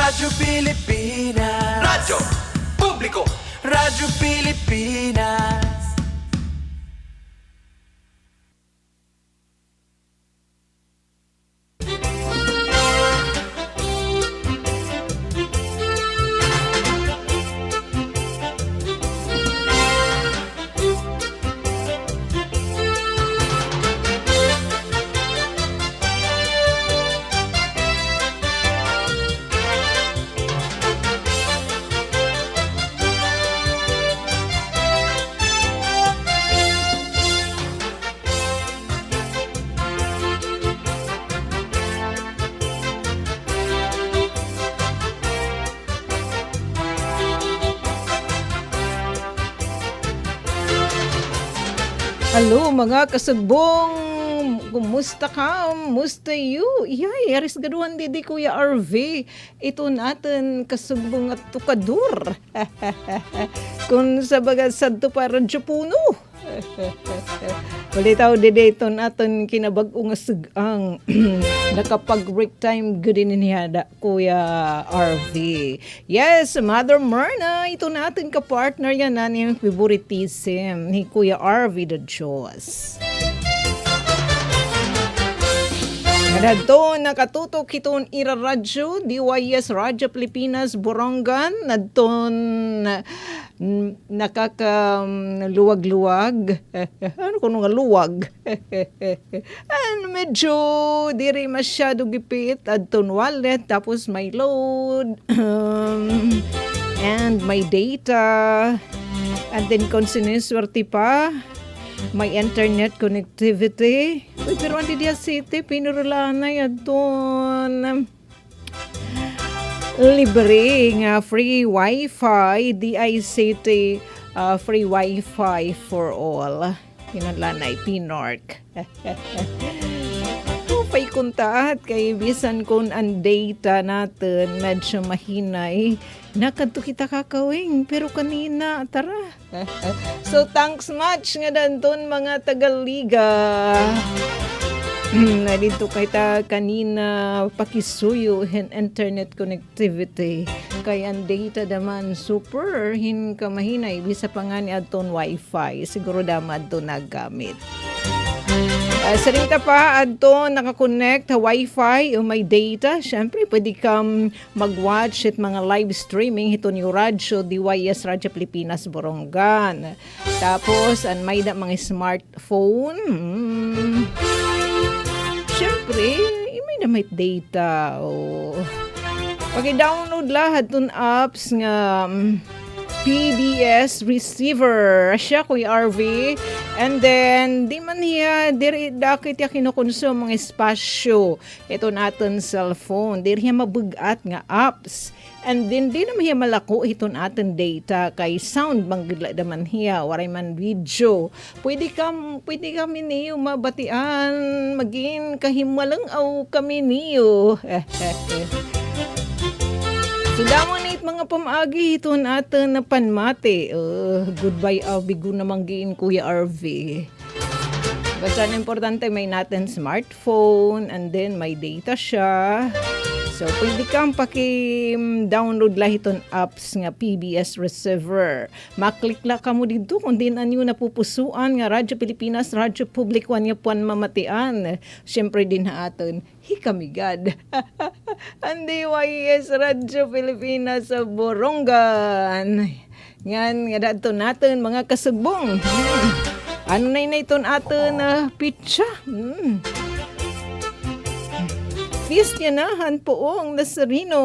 Radyo Pilipinas. Radyo Publiko. Radyo Pilipinas. Hello mga kasugbong, kumusta ka? Musta you? Iyay, aris gaduhan di Kuya RV. Ito natin kasugbong at tukadur. Kung sa baga sadto para Japuno. Balitaw dito natin kinabag-o nga sugang nakapag-break time good in niyada Kuya RV. Yes, Mother Myrna, ito natin ka-partner yan na yung favoritism ni Kuya RV the Diyos. Nadto nakatutok iton iraradyo DYS Radyo Pilipinas Borongan nadton nakakaluwag-luwag ano kuno nga luwag medyo diri masyado gipit adton wallet tapos may load and may data and then kung siniswerte pa may internet connectivity. Uy, pero hindi diya city, pinurula na yan doon. Libre nga free wifi, DICT free wifi for all. Pinalanay, Pinork. Pay kuntaat kay bisan kun ang data natin medyo mahinay. Nakadto kita kakawing pero kanina tara. So thanks much nga danton mga tagaliga. Na dito kita kanina pakisuyo and internet connectivity kay ang data daman super hin ka mahinay bisa pa nga ni adton wifi siguro damad to nagamit. Sa rin ka pa, adto nakakonect ha wifi o may data. Siyempre, pwede kang mag-watch at mga live streaming. Ito ni Radyo, DYS Radyo Pilipinas Borongan. Tapos, may mga smartphone. Siyempre, may data. Oh. Pag-download lahat itong apps nga PBS receiver siya Kuya RV and then di man hiya diri dakit ya kinukonsumo mga espasyo ito naton cellphone diri hiya mabugat nga apps and then di naman hiya malako ito naton data kay sound manggila daman hiya waray man video pwede kami niyo mabatian maging kahimalang aw kami niyo. So, damo nit mga pamaagi ito natin na panmate. Goodbye, bigo namang giin Kuya RV. Basta importante may natin smartphone and then may data siya. So, pwede kang paki-download lang itong apps nga PBS receiver. Maklik lang ka mo dito kung din anyo napupusuan nga Radyo Pilipinas, Radyo Publiko niya puan mamatian. Siyempre din aton hikamigad. Ang DYS Radyo Pilipinas sa Borongan. Ngan nga dato natin mga kasugbong. Ano na iton aton pizza? Feast niya nahan poong Nazareno.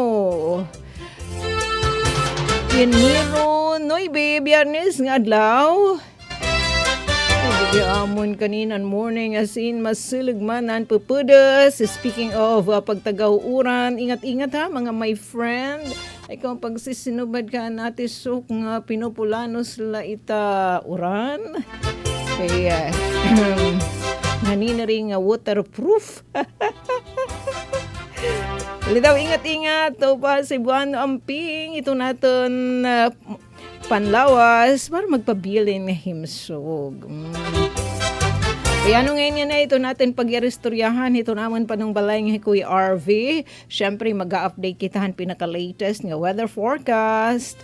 Enero 9, Biyernes nga adlaw. Hindi amon kaninan morning as in masilig manan pupudas. Speaking of pagtagaw-uran, ingat-ingat ha mga my friend. Ikaw pagsisinubad ka natin so kung pinupulanos la ita uran. Kaya ganina rin waterproof. Daw ingat-ingat to pa si Buwan Amping ito natin panlawas para magpabilin ng himsog. Ayan ngayon na ito natin pag-irestoryahan. Ito naman pa ng balay ng Kuya RV. Siyempre, mag-update kitahan pinaka-latest nga weather forecast.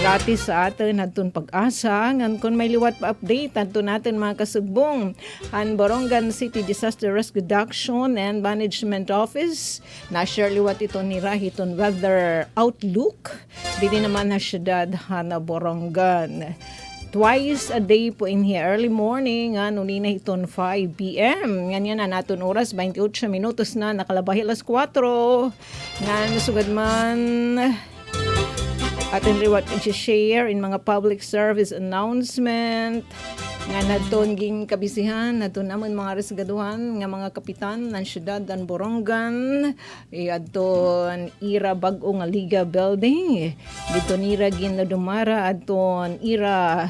Gratis sa atin, natun pag-asa. Ngan kung may liwat pa update, natun natin mga kasugbong. Ang Borongan City Disaster Risk Reduction and Management Office. Na-share liwat ito ni Rahiton Weather Outlook. Dili naman na syudad na Borongan. Twice a day po in here. Early morning, nunina iton 5 p.m. Ganyan na natin oras, 28 minutos na, nakalabahi alas 4. Nga nasugad man atin liwat i-share in mga public service announcement. Nga naton ging kabisihan, naton naman mga resgaduhan, nga mga kapitan ng syudad ng Borongan. Aton ira bag-o nga Liga Building. Dito nira ginadumara aton ira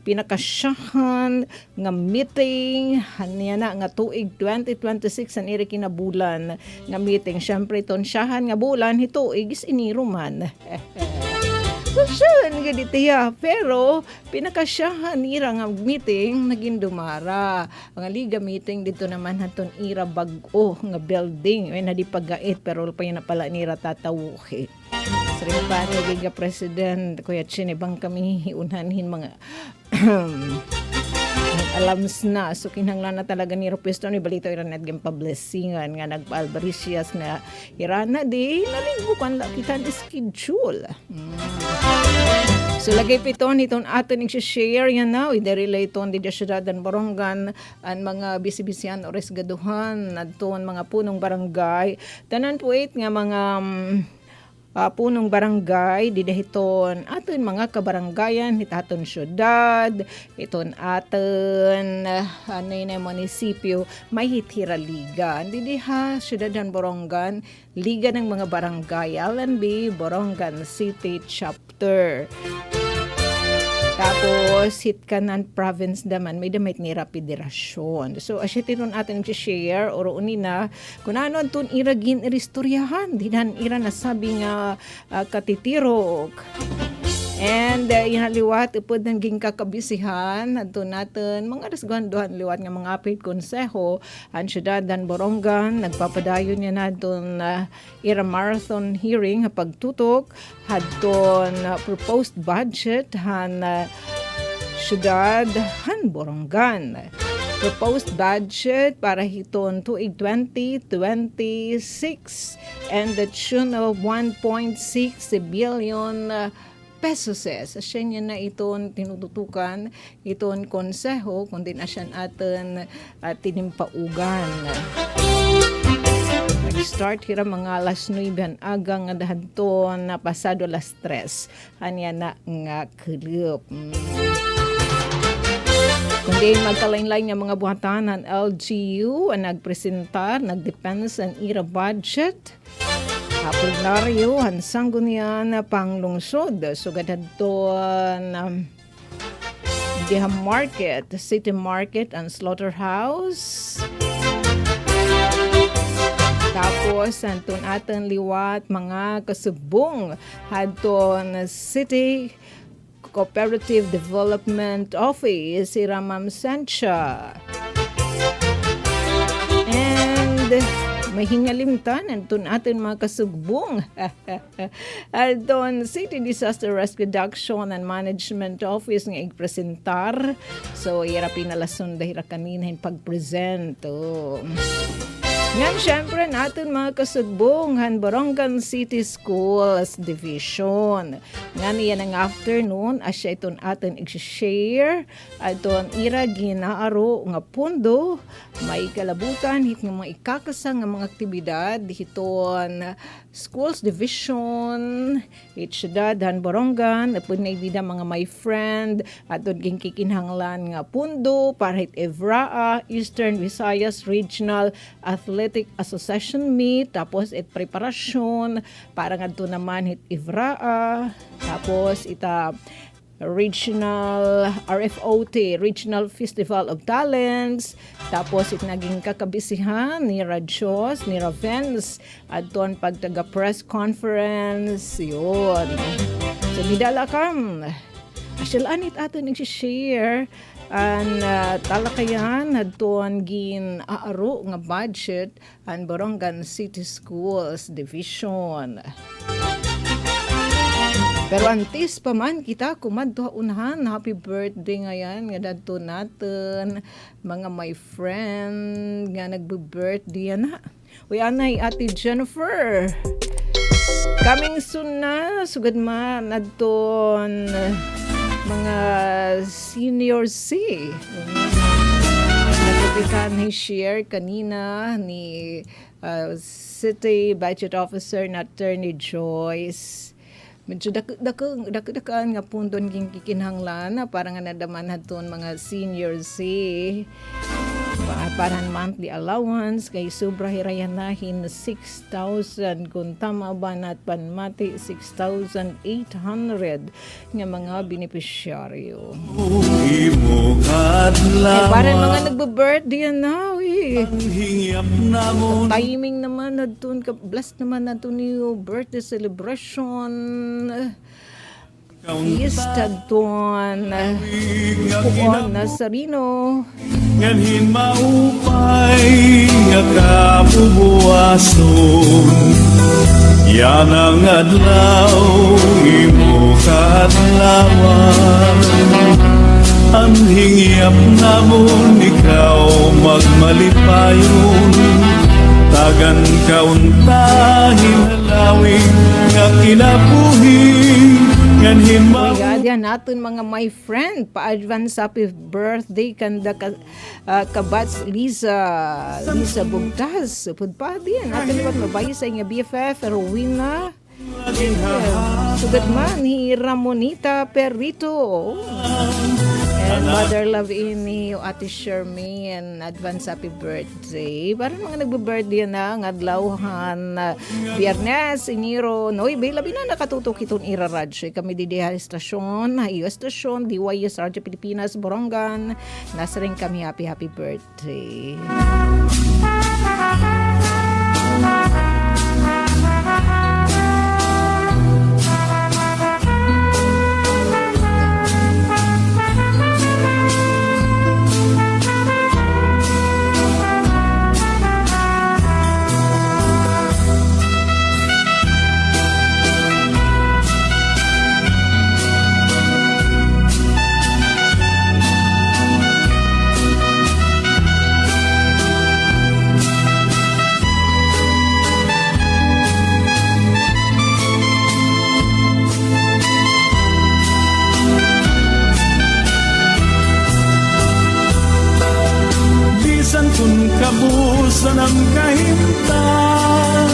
pinakasyahan nga meeting hanya na nga tuig 2026 ang iri kinabulan nga meeting. Syempre ton syahan nga bulan hituig is iniro man. So siya nga ditiya, pero pinakasyahan ira nga meeting naging dumara. Ang liga meeting dito naman haton ira bag-o nga building ay nadi pagait pero pa yun na pala nira tatawuhi. Sering pa ni Liga President Kuya Chin ibang kami hiunhanhin mga alams na. So kinahanglan na talaga ni Ropesto ni balito ira net game publishingan nga nagpa-albaricias na irana di nalingbukan la kita di schedule. So lagay piton itong atin i-share yan now. I-relate ton di syudad ng Borongan ang mga bisibisihan o resgaduhan adton mga punong barangay. Tanan po nga mga punong barangay, didahiton aton mga kabaranggayan, hitaton syudad, iton aton na munisipyo, may hitira liga. Didiha, syudad ng Borongan, liga ng mga barangay, LNB, Borongan City Chapter. Tapos, Hitkanan Province naman, may damit ni Federasyon. So, asyatin atin i-share, oro unina, kung ano antun iragin iristoryahan, dinan ira nasabi nga katitirok. And inaliwat, ipod ng ging kakabisihan, antun natin, mga resguanduhan liwat nga mga apit konseho, ang syudad ng Borongan, nagpapadayon niya natin ira marathon hearing, pagtutok, hadton proposed budget, han syudad, han Borongan. Proposed budget para hiton tuig 2026 and the tune of 1.6 billion pesos. Asya niya na iton tinututukan iton konseho kundi na siya atin tinimpaugan. Nag-start hira mga alas 9 agang nga dahanton na pasado alas 3 anya na nga kulop. Kundi magkalain-lain nga mga buhatan ng LGU ang nagpresentar, nagdepensa ang ira budget. Plenaryo, hansanggo niya na panglungsod. Sugad doon diha market, city market and slaughterhouse. Tapos, antun atin liwat mga kasubong hadton city Cooperative Development Office, si Ramam Sancha. And may hingalimtan antun atin mga kasugbong. Adon City Disaster Risk Reduction and Management Office nga i-presentar. So, ira pinalason dahil kanina yung pag-present. Ngayon, syempre, natin mga kasugbong, Borongan City Schools Division. Ngayon, yan ang afternoon, asya iton atin i-share. Aton ira ginaaro nga pundo, may kalabutan, hit ng mga ikakasang nga mga aktibidad, hiton Schools Division, syudad Han Borongan, napun na ibida mga my friend, aton ging kikinhanglan nga pundo, para hit Evraa, Eastern Visayas Regional Athletic Association meet, tapos preparasyon, para nga ito naman hit Evraa, tapos ita Regional RFOT, Regional Festival of Talents, tapos naging kakabisihan ni Rajos, ni Ravens, at doon pagtaga press conference, yun. So, didala kam. Asyalanit ato nag-share An talakayan hadton gin aaro nga budget ang Borongan City Schools Division. Pero antes pa man kita kumadto unahan, happy birthday ngayon nga dadto natin mga my friend nga nagbe-birthday na. Uy anay Ate Jennifer. Coming soon na sugad man adton mga senior C. Nagkapikan ni share kanina ni City Budget Officer na Attorney Joyce. Medyo dakaan nga punton king kikinhanglan na parang nga nadaman haton mga senior C. Parang monthly allowance kay sobra hirayanahin 6,000 kung tama ba nat panmati 6,800 nga mga benepisyaryo. Parang mga nagbe-birthday na timing naman nadton ka blast naman nadton yung birthday celebration. Istadton Puon Nazarino nganhin maupay nga kabubuason yan ang adlaw imo kaadlawan ang hingyap namon ikaw magmalipayon tagan kauntahin halawing nga kinabuhi nganhin yan natin mga my friend pa-advance happy birthday kanda kabats Lisa Bugtas pud pa din natin pat mabay sa nga BFF Rowena sugad man ni Ramonita Perrito and Mother Love ini Ate Shermaine advance happy birthday parang mga nagbe-birthday na ng adlawhan Biyernes Enero noy labi na nakatutok iton iraradyo kami di estasyon iyo estasyon DYS Radio Pilipinas Borongan nasa rin kami happy birthday. Kabusan ang kahimtang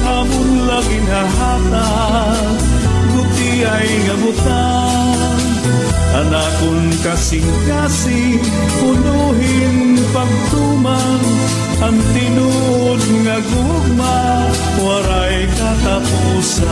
amon lagi nahatag guti ay ngabutan anakon kasing-kasing punuhin pagtumang ang tinuod nga gugma waray katapusan.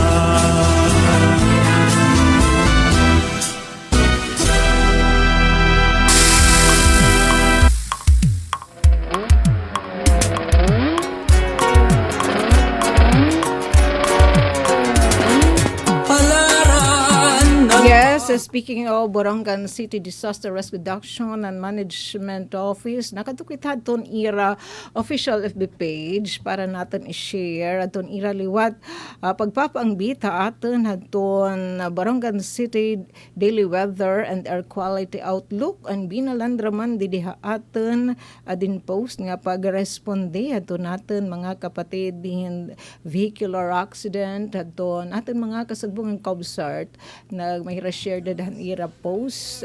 Speaking of Borongan City Disaster Risk Reduction and Management Office, nakatukit ton ira official FB page para natin i-share aton ira liwat pagpapangbita aton aton Borongan City Daily Weather and Air Quality Outlook and binalandraman didiha aton adin post nga pagresponde aton natin mga kapatid din vehicular accident aton aton mga kasagbungan COBSART na may share dahan ira post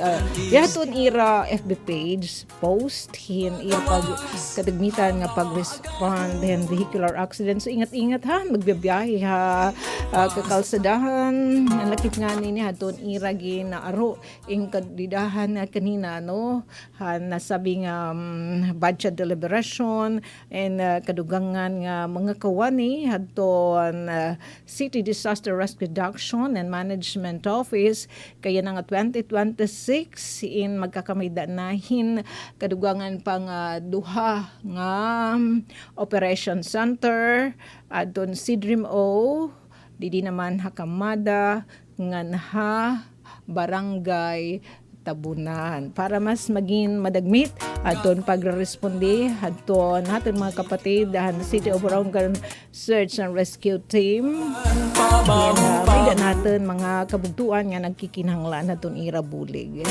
yaton ira FB page post hin iya pag kadagmitan nga pag-respond and vehicular accident so ingat-ingat ha magbibiyahe ha kakalsadahan ang lakip nga nini haton ira ginaaro ing kadidahan na kanina no nasabi nga budget deliberation and kadugangan nga mga kawani haton City Disaster Risk Reduction and Management Office kaya na nga 2026 in magkakamidanahin kadugangan pang duha nga operation center adton Sidrim O didi naman Hakamada nganha barangay tabunan para mas maging madagmit aton pagresponde adton naton mga kapatid dahan City of Orongan Search and Rescue Team. May natin mga kabugtuan nga nagkikinahanglan naton ira bulig.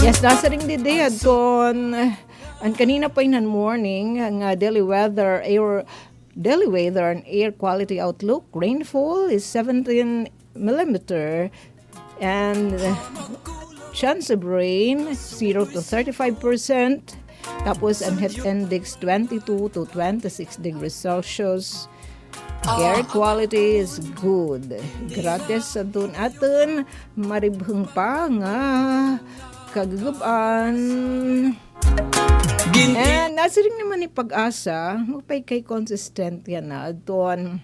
Yes, nasa ring dide adton ang kanina pa inan morning nga daily weather and air quality outlook. Rainfall is 17 millimeter and chance of rain 0 to 35%. Tapos ang heat index 22 to 26 degrees Celsius. Air quality is good. Gratis sa dun atin maribheng pa nga kagaguban. And nasa rin naman ni pag-asa, magpay kay consistent yan na doon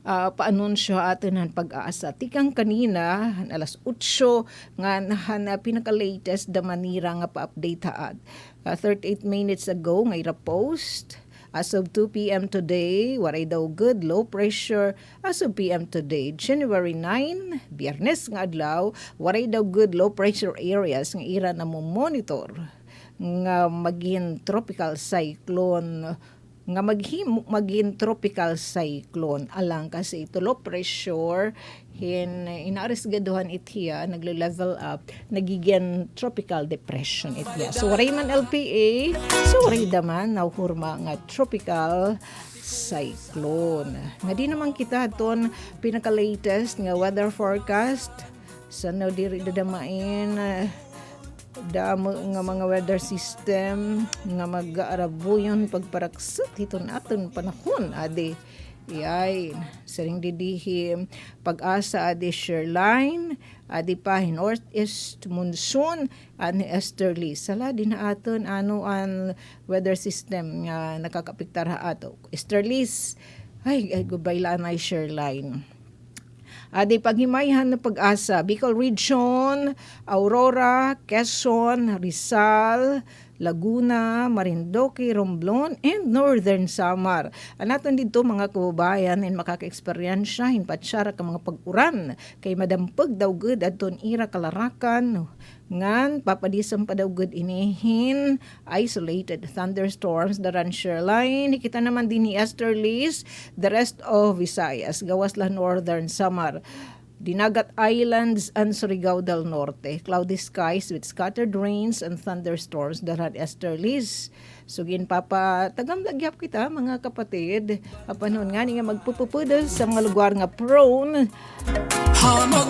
paanunsyo atin ang pag-asa. Tikang kanina, alas 8 nga na pinaka-latest da manira nga pa-update haad. 38 minutes ago, nga ira-post. As of 2 p.m. today, waray daw good low pressure. As of p.m. today, January 9, Biyernes nga adlaw, waray daw good low pressure areas nga ira na mo monitor nga maging tropical cyclone maging tropical cyclone alang kasi ito low pressure inaresgaduhan itiya naglo-level up nagiging tropical depression itiya so waray man LPA so waray daman nauhurma nga tropical cyclone nga di naman kita aton pinaka-latest nga weather forecast sa diri dadamain damo nga mga weather system nga mag-aarabuyon pagparaksat ito natin panahon adi iyay saring didihim pag-asa adi shoreline adi pa northeast monsoon ani easterly sala din aton ano ang weather system nga nakakapiktar ha ato easterlies ay gubaylaan ay shoreline. Adi paghimayhan na pag-asa, Bicol Region, Aurora, Quezon, Rizal, Laguna, Marinduque, Romblon, and Northern Samar. Anaton dito mga kababayan and makaka-eksperyensya hinpatsara ka mga pag-uran kay madampag daw gud adton ira kalarakan ngan papadisam pa daw gud inihin isolated thunderstorms daran shoreline kita naman din ni easterlies the rest of Visayas gawas la Northern Samar Dinagat Islands and Surigao del Norte. Cloudy skies with scattered rains and thunderstorms daran easterlies. Sugin papa tagam lagyap kita mga kapatid. Apanon nga ni nga magpupupudas sa mga lugar nga prone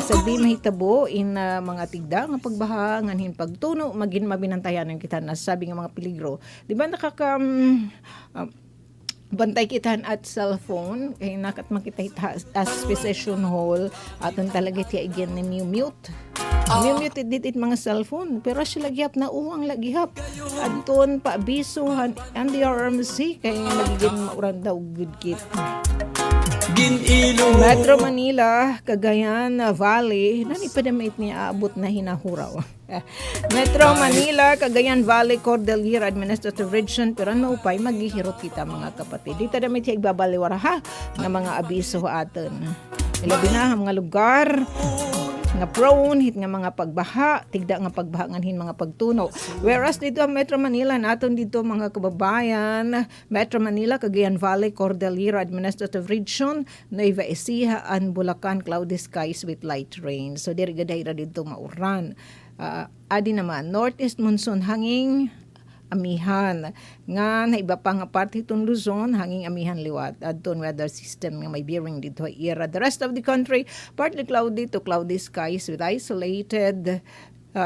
sa di mahitabo in mga tigda nga pagbaha nganhin pagtuno magin mabinantayan kita na sabi nga mga peligro. Di ba bantay kitan at cellphone kay nakat makita as possession hall aton talaga tiya igen ni mute ditit mga cellphone pero sila gyap na uwang lagyap adton pa abisuhan and the RMC kay nagiging mauran daw good kit Metro Manila, Cagayan Valley, nani pa damit niya aabot na hinahuraw. Metro Manila, Cagayan Valley, Cordillera Administrative Region, pero ano upay maghihirot kita mga kapatid. Dito damit siya igbabaliwara ha ng mga abiso atin. Ilabi na mga lugar nga prone hit nga mga pagbaha tigda nga pagbaha nganhin mga pagtuno whereas dito Metro Manila naton dito mga kababayan Metro Manila Cagayan Valley Cordillera Administrative Region Nueva Ecija and Bulacan cloudy skies with light rain so diri gadayra dito mauran adi naman northeast monsoon hanging amihan nga na iba pa nga parte itong Luzon hanging amihan liwat adton weather system nga may bearing dito era the rest of the country partly cloudy to cloudy skies with isolated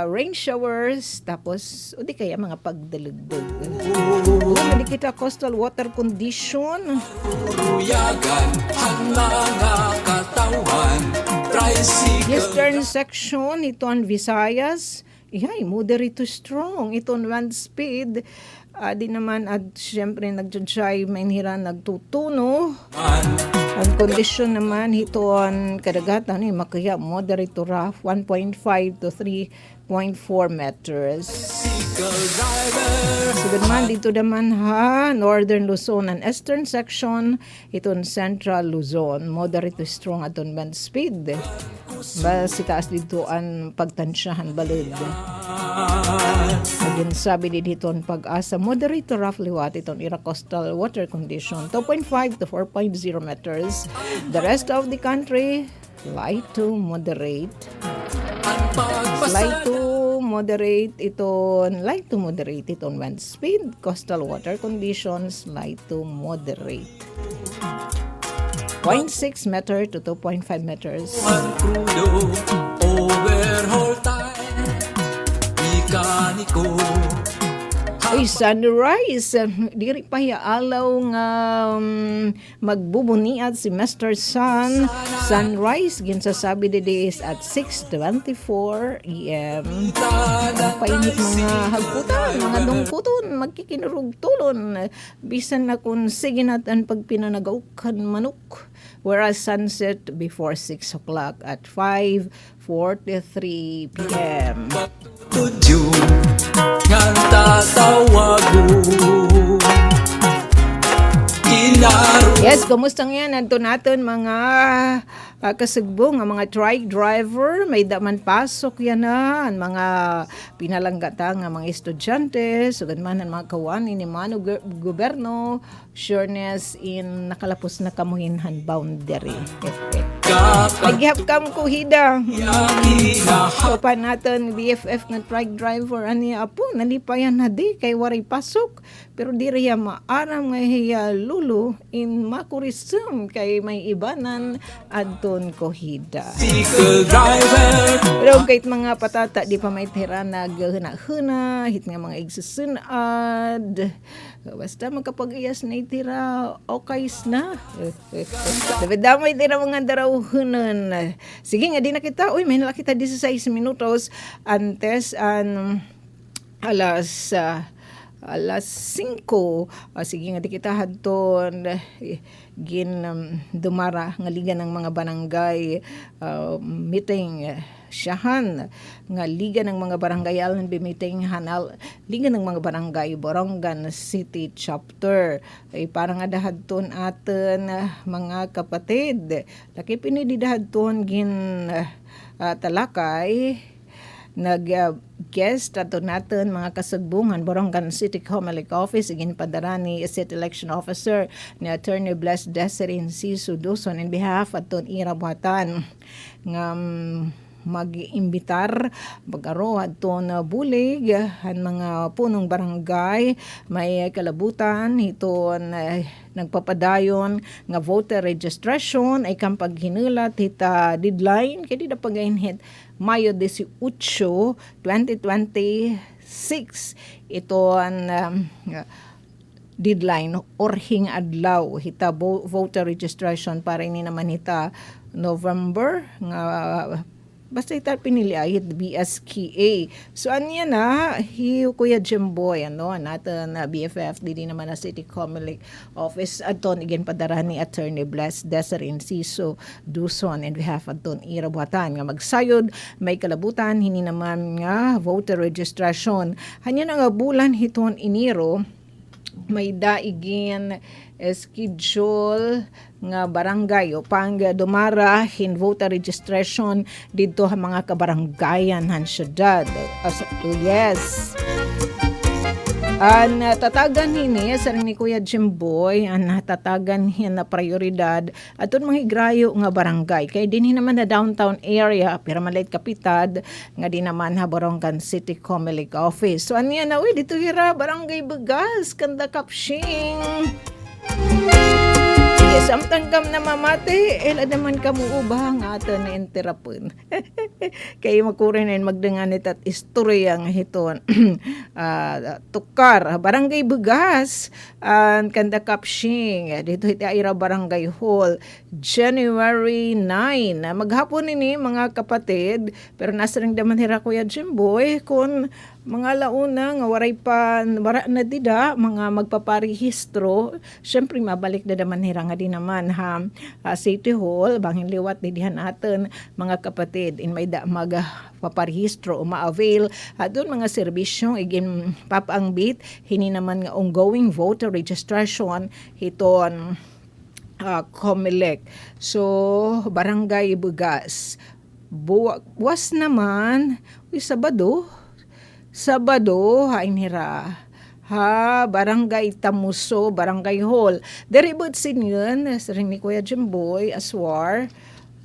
rain showers tapos o di kaya mga pagdalugdog di kita coastal water condition ruyagan ang mga katawan eastern section ito ang Visayas moderate to strong. Ito wind speed. Di naman at syempre nagjudsay mainhira nagtutuno. Ang condition naman ito ang kadagatan makaya moderate to rough 1.5 to 3.4 meters. So naman dito naman northern Luzon and eastern section itong central Luzon moderate to strong aton wind speed. Basi taas dito ang pagtansyahan balod. Again, sabi dito ang pag-asa, moderate to roughly what itong ira coastal water condition, 2.5 to 4.0 meters. The rest of the country, light to moderate. Light to moderate itong wind speed. Coastal water conditions, light to moderate. 0.6 meter to 2.5 meters. Overhaul time Mekaniko Ay, sunrise. Diri pa alaw nga magbubuniat si Mr. Sun. Sunrise, ginsasabi didi is at 6:24 a.m. Ang painit mga hagputan, mga dungputon, magkikinurog tulon. Bisan na kung sige natin pag pinanagaukan manok. Whereas sunset before 6 o'clock at 5:43 p.m. Tudyo Ngan tatawago Yes, kumusta nga nanto natin mga kasugbo nga mga trike driver, may daman pasok yan na ang mga pinalanggata nga mga estudyante, sugad man ang mga kawan ni mano gobyerno, sureness in nakalapos na kamuhinhan boundary. Naghihap kam kuhida. So pa natin BFF nga trike driver ani apo nalipayan na di kay waray pasok pero di riya maaram nga hiya lulo in makurisum kay may ibanan adton kuhida. Pero kahit mga patata di pa may tira naghuna-huna hit nga mga igsusunad basta magkapag-iyas na itira okay na. Damay tira mga darawhunan. Sige nga di na kita. Uy, may nalakita 16 minutos antes alas 5. Sige nga di kita hadton dumara nga liga ng mga barangay meeting siyahan nga liga ng mga barangay alan meeting hanal liga ng mga barangay Borongan City Chapter ay parang adahadton aten mga kapatid laki pinididahadton gin talakay nag-guest ato natin mga kasugbungan Borongan City Comelec Office igin padara ni City Election Officer ni Attorney Blessed Desiree Enciso Duson in behalf aton irabuhatan nga mag-imbitar mag-aro aton bulig ang mga punong barangay may kalabutan iton nagpapadayon nga voter registration ay kampag hinulat hita deadline kay di na pagainhit Mayo 18, 2026 ito ang deadline or hing adlaw hita voter registration para ini naman hita November nga basta ita pinili ay BSKA. So anya na Kuya Jimboy natin na BFF di naman na City Comelec Office aton again padara ni Attorney Blessed Desiree Enciso Duson in behalf aton irabuhatan nga magsayod may kalabutan hini naman nga voter registration hanya na nga bulan hiton Enero may daigin schedule nga barangay o pang dumara hin voter registration dito ha mga kabaranggayan han syudad. Yes. Ang tatagan hini sa ni Kuya Jimboy ang tatagan hin na prioridad aton mga higrayo nga barangay kay dinhi naman na downtown area pero malit kapitad nga di naman ha Borongan City Comelec Office. So anya na dito hira barangay Bugas kanda Kapsing. Sige, samtang kam na mamate, naman kamuubah nga ato na interapon. Kaya makurin na magdanganit at istorya nga hiton. Tukar, barangay Bugas, kanda Kapsing, dito iti Aira Barangay Hall, January 9. Maghapon ini mga kapatid, pero nasa rin daman hira Kuya Jimboy, kung mga launa nga waray pa wara na dida mga magpaparehistro syempre mabalik na naman hira nga din naman City Hall bangin liwat didihan aton mga kapatid in may da magpaparehistro o ma-avail doon mga serbisyong igin papangbit hini naman nga ongoing voter registration hiton Comelec. So barangay Bugas buwas naman, uy, Sabado, hain hira. Ha, Barangay Tamuso, Barangay Hall. Deribot sinyon, sa rin ni Kuya Jimboy, Aswar,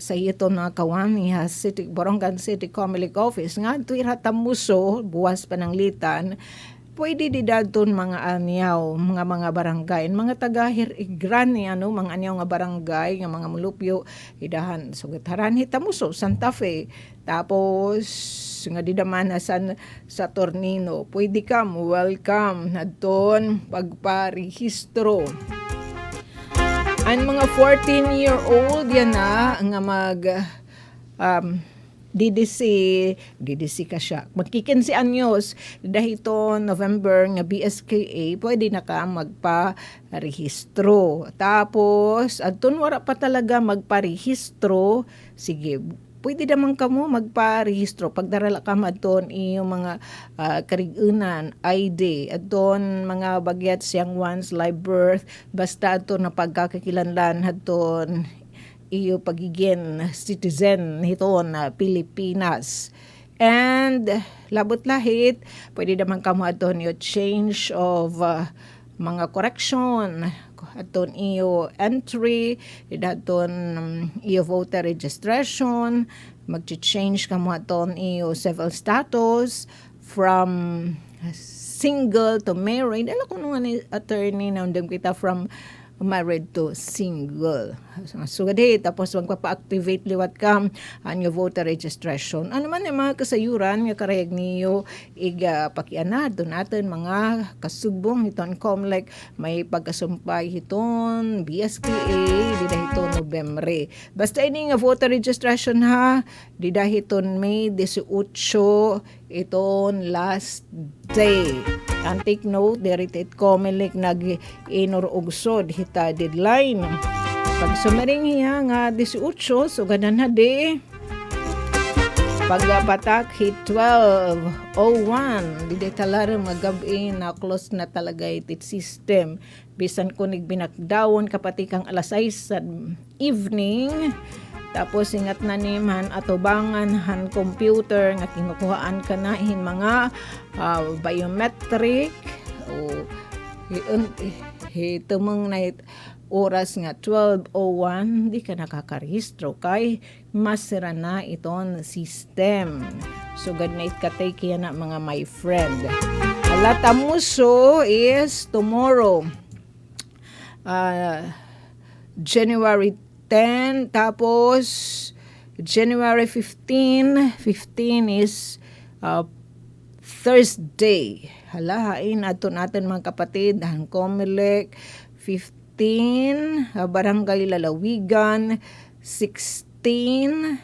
sa ito na kawani ha, Barangay City Comelec Office. Nga, tuwira Tamuso, buwas pananglitan, pwede di dadton mga anyaw, mga barangay, mga taga-Hirigran ni mga anyaw nga barangay, nga mga mulupyo, idahan, sugataran, Tamuso, Santa Fe, tapos, nga di naman sa Tornino, pwede ka mo, welcome na doon pagparehistro. Ang mga 14-year-old yan na nga DDC ka siya. Magkikinsi anyos dahil ito November nga BSKA, pwede na ka magparehistro. Tapos, adton wala pa talaga magparehistro, sige, pwede naman ka mo magparehistro. Pagdarala ka madton iyong mga karigunan, ID, adton mga bagyat siyang ones, live birth, basta adton na pagkakakilanlan adton iyo pagiging citizen nito na Pilipinas. And labot lahit, pwede naman ka mo adton yung change of mga correction, aton iyo entry, aton iyo voter registration, mag-change ka mo aton iyo civil status from single to married. Alam ko nung attorney na undang kita from married to single. So, tapos magpapa-activate liwat ka ang yung voter registration. Ano man yung mga kasayuran nga karayag niyo pakianado natin mga kasubong hiton Comelec may pagkasumpay hiton BSKA dida hiton Nobyembre. Basta ini nga voter registration ha, dida hiton May 18 iton last day. And take note, deritit Comelec nag-inurugsod hita deadline. Pag sumaring hiya nga 18, so ganan na di. Pagpatak hit 12:01, di talaro magabi na close na talaga itit system. Bisan ko binakdawon kapati kang alas 6 sa evening. Tapos ingat na niman atubangan han computer nga kinukuhaan ka na hin mga biometric o hitumong na oras nga 12:01 di ka nakakarehistro kay masira na iton system. So good night ka take na mga my friend. Tamuso is tomorrow. January 10, tapos January 15 is Thursday. Halahain ato natin mga kapatid, ang Comelec 15, Barangay Lalawigan 16,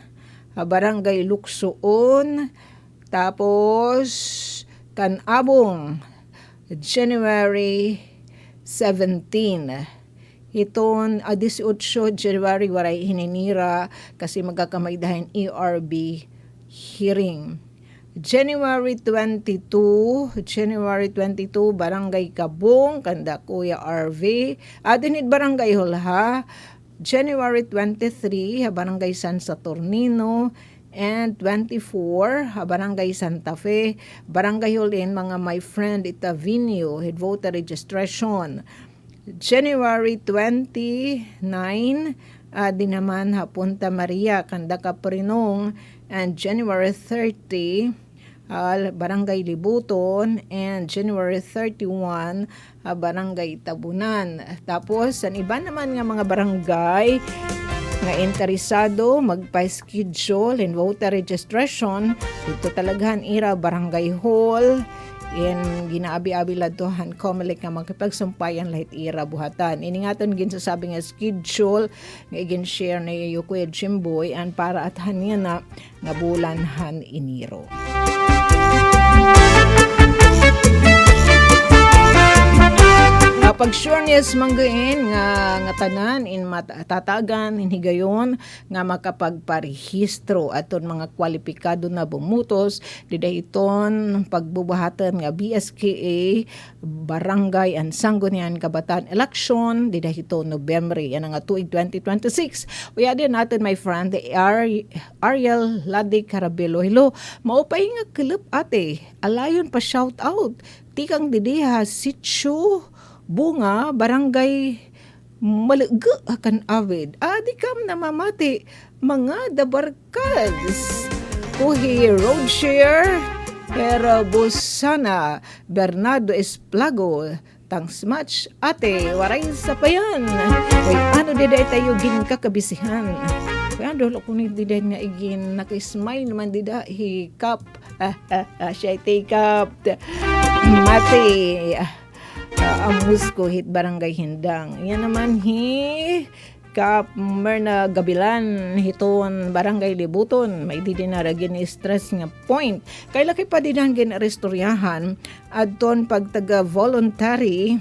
Barangay Luksoon, tapos Tanabong January 17. Iton 18 January waray hininira kasi magkakamay dahin ERB hearing. January 22 Barangay Kabong kanda Kuya RV. Adinid Barangay Hulha. January 23 Barangay San Saturnino. And 24 Barangay Santa Fe. Barangay Hulin mga my friend Itavinio head voter registration. January 29, di naman Punta Maria, Kanda Caprinong, and January 30, Barangay Libuton, and January 31, Barangay Tabunan. Tapos, ang iba naman nga mga barangay nga interesado magpa-schedule and voter registration, dito talaghan ira Barangay Hall, in ginaabi-abi ladtohan Comelec nga makipagsumpayan lahit ira buhatan. Iningaton gin sa sabi nga schedule nga igin-share na iyo Kuya Jimboy and para athan niya na nga bulanhan iniro. Pag sureness manggain nga tanan in matatagan in higayon nga makapagparehistro aton mga kwalipikado na bumutos didahiton pagbubuhatan nga BSKA Barangay and Sangguniang Kabataan election didahiton November yan nga tuig 2026. Uya din natin my friend Ariel Ladi Carabelo. Hello, maupay nga club ate. Alayon pa shout out. Tikang didiha sitio Bunga, Barangay Malaga, akan avid. Di kam namamati, mga dabarkads. Kuhi Roadshare, Pero Busana, Bernardo Esplago, Thanks much, ate. Waray sa payan. Uy, ano diday tayo gin kakabisihan? Kaya dolo ko ni diday nga igin nakismile naman dida hikap. Siya take up. Mati. Amus ko hit barangay Hindang. Yan naman Kap Merna Gabilan hiton barangay Libuton may di din naragin stress nga point kay laki pa din gin restoryahan adton pag taga voluntary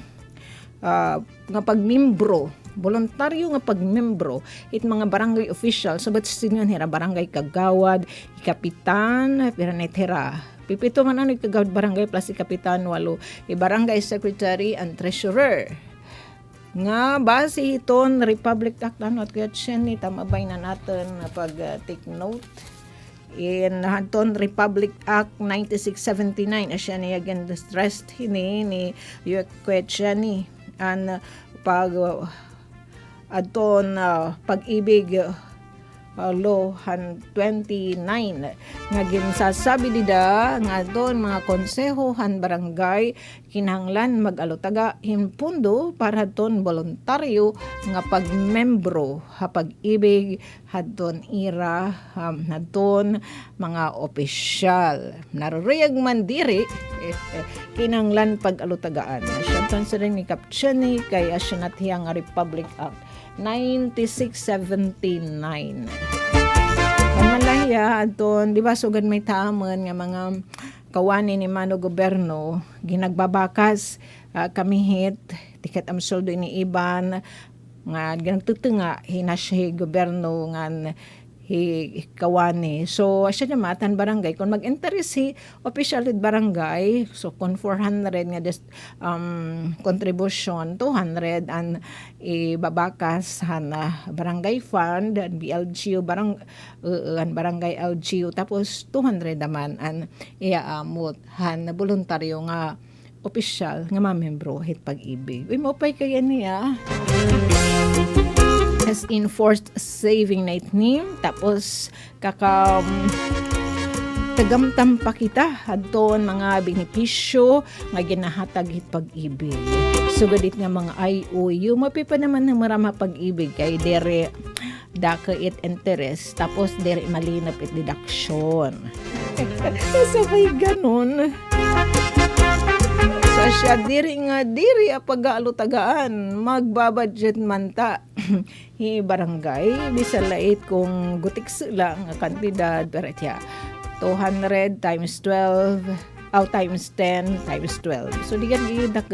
nga pagmembro voluntaryo nga pagmembro it mga barangay official sabat sinyon hira barangay kagawad kapitan piranetera pipito man ano kagawad barangay plus kapitan walo barangay secretary and treasurer nga base iton Republic Act at kaya ni tamabay na natin pag take note in haton Republic Act 9679 asya ni again the stressed hini ni kaya ni an pag aton pag-ibig law 29 nga ginsasabi dida nga doon mga konseho han barangay kinahanglan mag-alutaga himpundo para doon voluntaryo nga pagmembro ha pag-ibig hadton ira hadton mga opisyal naruriyag man diri kinahanglan pag-alutagaan siya ton sa rin ni Kapchani kay asya natiyang Republic Act 9679. Malaya aton, di ba sugan may taman nga mga kawani ni Mano Goberno ginagbabakas kamihit tiket am soldo ni iban nga ginagtutunga hinasya goberno nga kawani. So, asya namatan barangay. Kung mag-interest official with barangay, so kung 400 nga contribution, 200 ang ibabakas barangay fund, and BLGU, barangay LGU, tapos 200 naman ang iaamot, voluntaryo nga official nga mamembro hit pag-ibig. Uy, mapay kaya niya. As enforced saving night name tapos tagamtam pa kita adton mga benepisyo nga ginahatag hit pag-ibig sugadit nga mga IOU mapipa naman ng marama pag-ibig kay dere daka it interest tapos dere malinap it deduction sabay ganon sa siya diri pag-aalutagaan magbabudget man ta barangay bisan lait kung gutik sila nga kantidad pero tiya 200 times 12 times 10 times 12 so digan gidak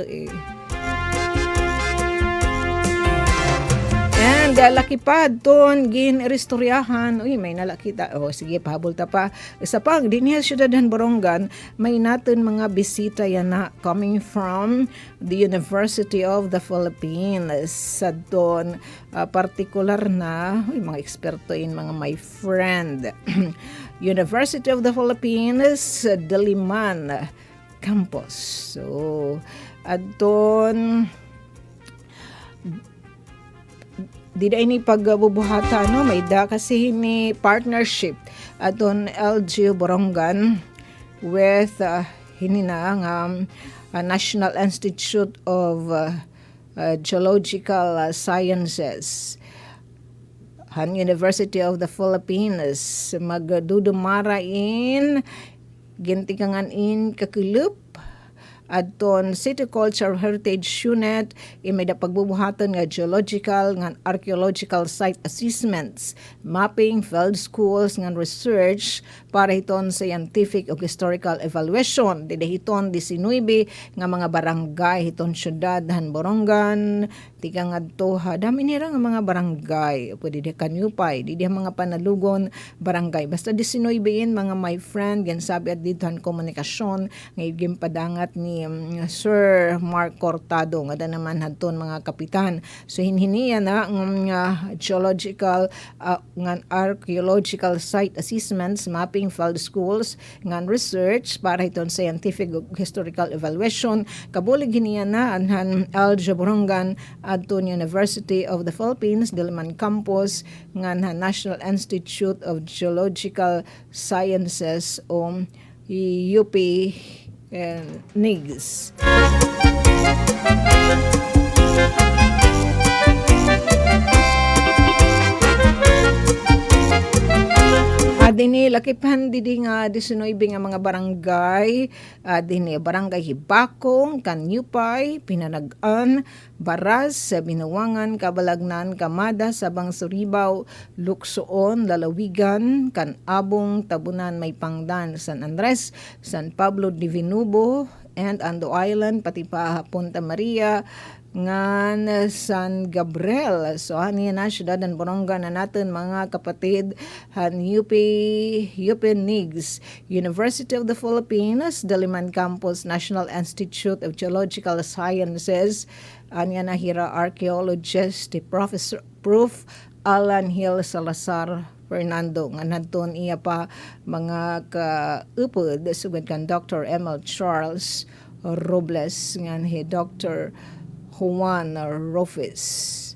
and laki pa ton gin restoryahan uy may nalakita sige pahabol ta pa isa pa dinhi syudadhan Borongan may naton mga bisita yan na coming from the University of the Philippines sa don particular na mga eksperto in mga my friend University of the Philippines Diliman campus so adton dida ini pagbubuhatan may da kasi ni partnership aton LGU Borongan with hininang National Institute of Geological Sciences University of the Philippines magdudumara in gintikangan in kakulup adton City Cultural Heritage Unit may da pagbubuhaton nga geological nga archaeological site assessments, mapping, field schools nga research para hiton scientific ug historical evaluation. Didahiton 19 nga mga barangay hiton syudad han Borongan, tiga ngadto ha dami nira nga mga barangay, pwede di Kanyupay, di mga panalugon barangay. Basta 19 mga my friend gan sabi at dito han komunikasyon nga gimpadangat ni Sir Mark Cortado nga naman hadton mga kapitan. So hinhiniya na nga geological nga archaeological site assessments, mapping, field schools nga research para hiton scientific ug historical evaluation. Kabulig hiniya na anhan Alja Borongan adton University of the Philippines Diliman Campus nga National Institute of Geological Sciences o UP NIGS. Dini lakipan didi nga 19 nga mga barangay, dini barangay Hibakong, Kanyupay, Pinanagan, Baras, Binuwangan, Kabalagnan, Kamada, Sabang Suribao, Luksoon, Lalawigan, Canabong, Tabunan, Maypangdan, San Andres, San Pablo de Vinubo, and Ando Island, pati pa Punta Maria, ngan San Gabriel. So hani na syudad ng Borongan na natin mga kapatid han UP NIGS, University of the Philippines Diliman Campus, National Institute of Geological Sciences, anya na hira archaeologist Professor Prof. Alan Hill Salazar Fernando nga nadton iya pa mga kaupod sugad kan Dr. Emil Charles Robles nga hi Dr. Juan Rofes.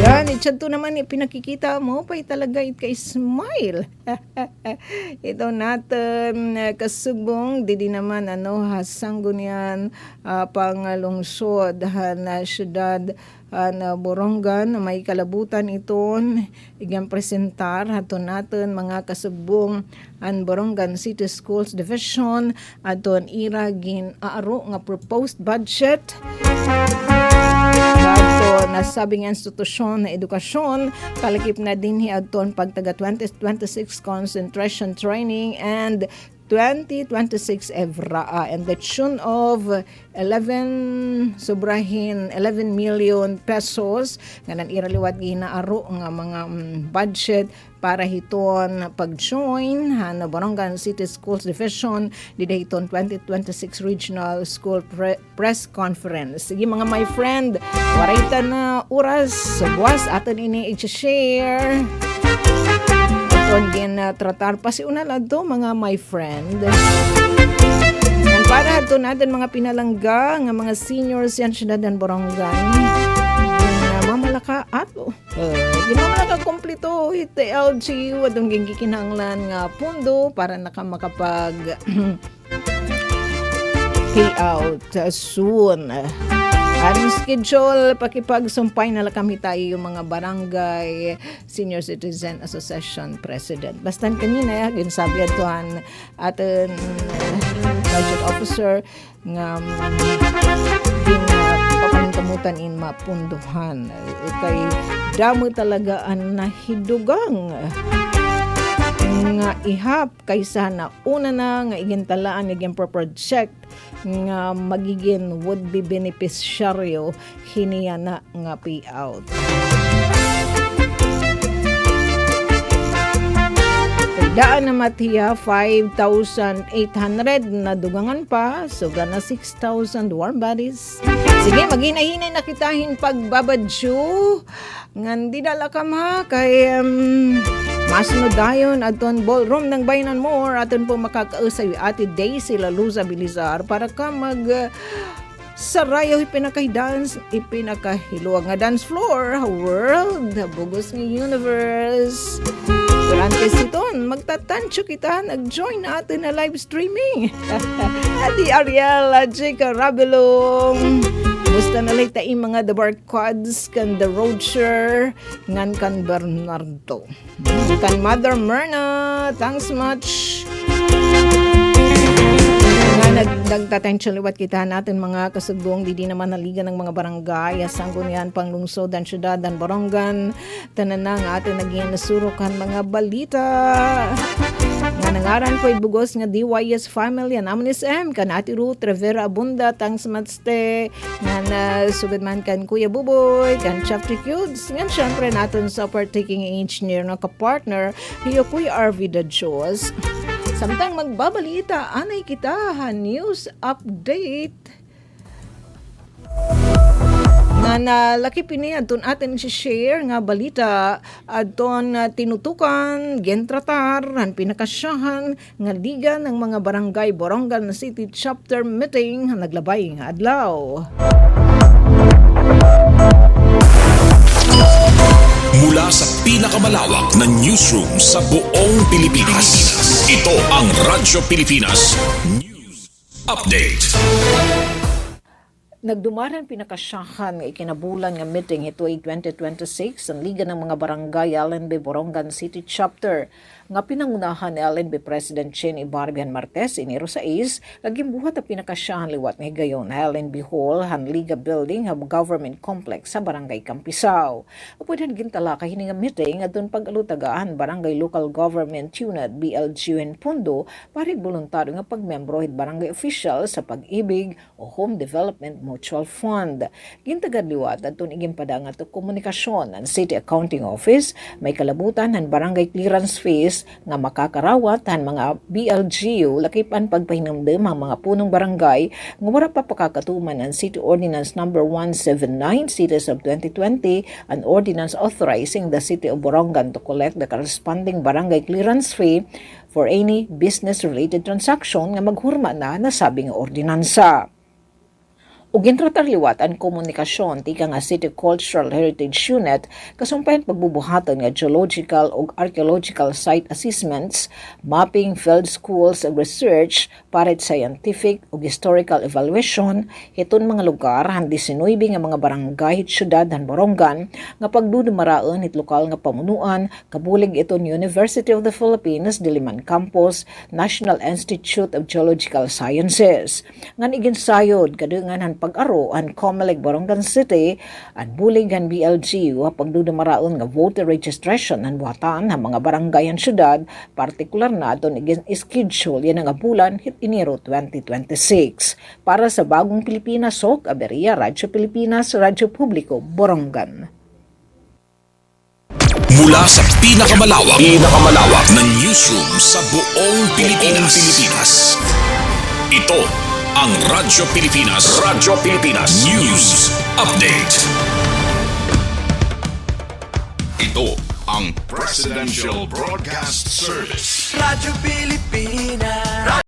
Yan, itsanto naman pinakikita mo pa talaga kay smile. Ito natin kasubong didi naman hasanggo niyan pangalungsod na syudad na Borongan may kalabutan iton igang presentar haton natin mga kasubong ang Borongan City Schools Division aton ira gin aaro nga proposed budget ato nasabing institusyon na edukasyon kalakip na dinhi adton pagtaga 2026 concentration training and 2026 EVRA and the tune of 11 million pesos nga naniraliwat ginaaro nga mga budget para hiton pag-join na Borongan City Schools Division dida hiton 2026 Regional School Press Conference. Sige mga my friend, warayta na oras buwas aton ini i-share din tratar pasiuna lang to mga my friend. And para ito natin mga pinalangga nga mga seniors yan syudad ng Borongan mamalaka ato ginamalaka kompleto ite LGU at ang gikinanglan nga pundo para nakamakapag payout soon. Ang schedule, pakipagsumpay na lang kami tayo yung mga barangay Senior Citizen Association President. Bastan kanina, ginsabi atohan atin budget officer nga papantamutan in mapunduhan. Kay damo talaga ang nahidugang nga ihap kaysa na una na nga igintalaan nga project nga magiging would-be beneficiaryo hiniya na nga payout. Daan na matiya 5,800 na dugangan pa, sobra na 6,000 warm bodies. Sige, maghinay-hinay na kitahin pagbabadyo. Ngandi dala ka ma, kay masno dayon aton ballroom ng Bainan More, aton po makakausay ati Daisy Laluza Bilizar para ka mag sarayo ipinaka-dance, ipinakahiluwag nga dance floor, world, bugos ng universe. Durante siton, magtatansyo kita, nag-join natin na live streaming. Adi Ariel, J. Carabelong, Musta na lang tayo mga The Barcods, kan The Roadsher, ngan kan Bernardo. Kan Mother Myrna, thanks much. Nga nagtatensyon liwat kita natin mga kasugdong di naman naligan ng mga barangay asang gunian pang lungsod dan syudad dan borongan tanan na nga atin naging nasurukan mga balita nga nangaran ko ibugos nga DYS family namon is M kan Ati Ruth Rivera Abunda thanks matste nga nasugad man kan Kuya Buboy kan Chapter Cudes nga syempre natin sa partaking engineer nga kapartner hiyo Kuya RV the Diyos. Samtang magbabalita, anay kita, news update. Nga nalaki pini adton atin si-share nga balita adton tinutukan, gentratar, han pinakasyahan nga liga ng mga barangay Borongan City Chapter Meeting naglabay nga adlaw. Mula sa pinakamalawak na newsroom sa buong Pilipinas. Ito ang Radyo Pilipinas News Update. Nagdumaran pinakasyahan nga ikinabulan nga meeting ito ay 2026 ang Liga ng mga Barangay LNB Borongan City Chapter nga pinangunahan ni LNB President Jenny Barbian Marquez Enero 6 kagimbuhat ang pinakasyahan liwat nga higayon na LNB Hall han Liga Building ha Government Complex sa Barangay Campisaw. Upod gintala kahini nga meeting adton pag-alutagaan Barangay Local Government Unit BLGUN Pundo pare voluntaryo nga pagmembro hid barangay official sa Pag-ibig o Home Development Mutual Fund. Gintagad liwat adton igimpada nga to komunikasyon ang City Accounting Office may kalabutan han barangay clearance fees nga makakarawat han mga BLGU lakipan pagpahinumdum ang mga punong barangay nga wala pa pakakatuman ang City Ordinance Number 179 Cities of 2020 an ordinance authorizing the City of Borongan to collect the corresponding barangay clearance fee for any business-related transaction nga maghurma na nasabing ordinansa. Ug gintratar liwat ang komunikasyon tika nga City Cultural Heritage Unit kasumpayan pagbubuhatan nga geological ug archaeological site assessments, mapping field schools ug research para scientific ug historical evaluation hiton mga lugar han 19 nga mga barangay hit syudad han Borongan nga pagdudumaraon hit lokal nga pamunuan kabulig iton University of the Philippines Diliman Campus, National Institute of Geological Sciences. Ngan iginsayod kadungan han pag-aro ang Comelec Borongan City at buligan BLGU pagdudumaraon nga voter registration ang buhatan ng mga barangay ang syudad, partikular na ito schedule yan nga bulan hit Enero 2026. Para sa Bagong Pilipinas, Sok Aberia, Radyo Pilipinas, Radyo Publiko, Borongan. Mula sa pinakamalawak na newsroom sa buong Pilipinas. Ito ang Radyo Pilipinas News Update. Ito ang Presidential Broadcast Service. Radyo Pilipinas.